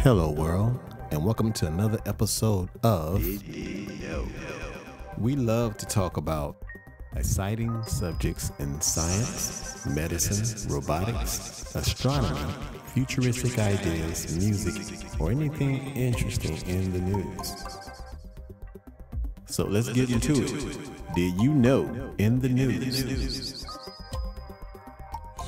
Hello world, and welcome to another episode of We love to talk about exciting subjects in science, medicine, robotics, astronomy, futuristic ideas, music, or anything interesting in the news. So let's get into it. Did you know in the news?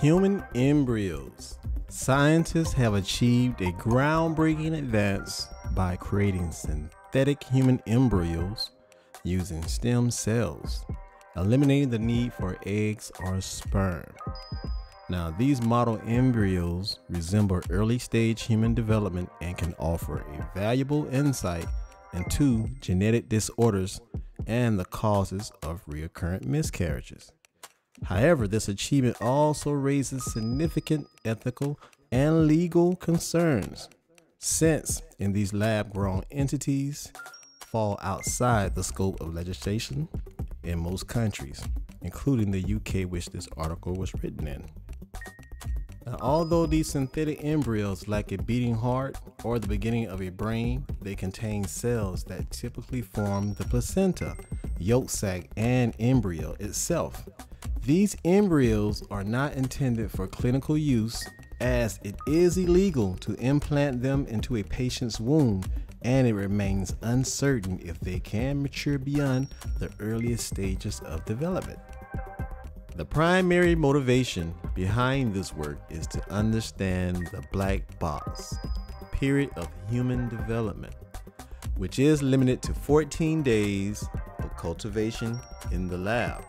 Human embryos. Scientists have achieved a groundbreaking advance by creating synthetic human embryos using stem cells, eliminating the need for eggs or sperm. Now, these model embryos resemble early stage human development and can offer a valuable insight into genetic disorders and the causes of recurrent miscarriages. However, this achievement also raises significant ethical and legal concerns, since in these lab-grown entities fall outside the scope of legislation in most countries, including the UK, which this article was written in. Now, although these synthetic embryos lack a beating heart or the beginning of a brain, they contain cells that typically form the placenta, yolk sac, and embryo itself. These embryos are not intended for clinical use, as it is illegal to implant them into a patient's womb, and it remains uncertain if they can mature beyond the earliest stages of development. The primary motivation behind this work is to understand the black box period of human development, which is limited to 14 days of cultivation in the lab.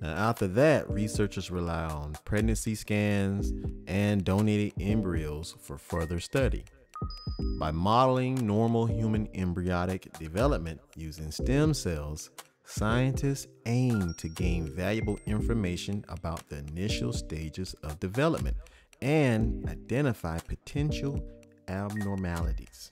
Now, after that, researchers rely on pregnancy scans and donated embryos for further study. By modeling normal human embryonic development using stem cells, scientists aim to gain valuable information about the initial stages of development and identify potential abnormalities.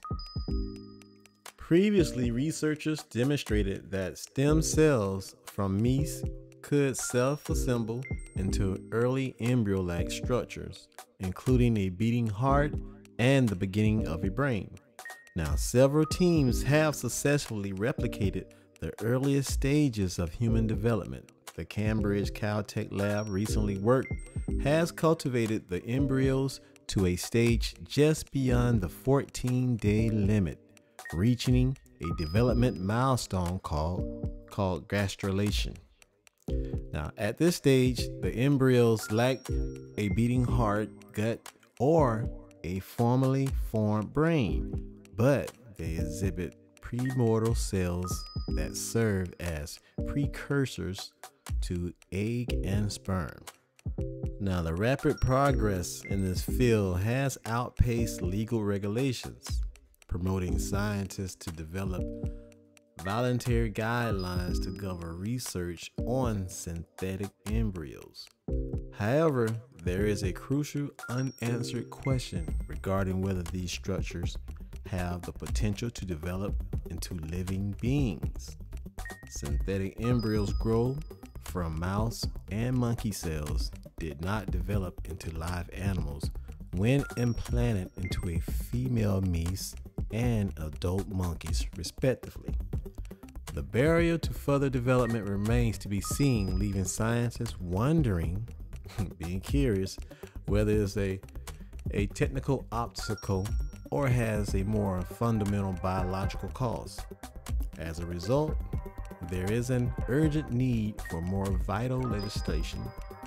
Previously, researchers demonstrated that stem cells from meats could self-assemble into early embryo-like structures, including a beating heart and the beginning of a brain. Now, several teams have successfully replicated the earliest stages of human development. The Cambridge Caltech lab recently has cultivated the embryos to a stage just beyond the 14-day limit, reaching a development milestone called gastrulation. Now, at this stage, the embryos lack a beating heart, gut, or a formally formed brain, but they exhibit premortal cells that serve as precursors to egg and sperm. Now, the rapid progress in this field has outpaced legal regulations, promoting scientists to develop voluntary guidelines to govern research on synthetic embryos. However, there is a crucial unanswered question regarding whether these structures have the potential to develop into living beings. Synthetic embryos grow from mouse and monkey cells, did not develop into live animals when implanted into a female meese and adult monkeys, respectively. The barrier to further development remains to be seen, leaving scientists wondering, being curious, whether it's a technical obstacle or has a more fundamental biological cause. As a result, there is an urgent need for more vital legislation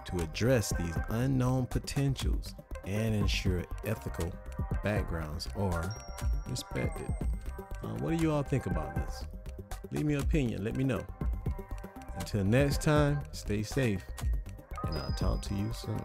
to address these unknown potentials and ensure ethical backgrounds are respected. What do you all think about this? Leave me an opinion, let me know. Until next time, stay safe, and I'll talk to you soon.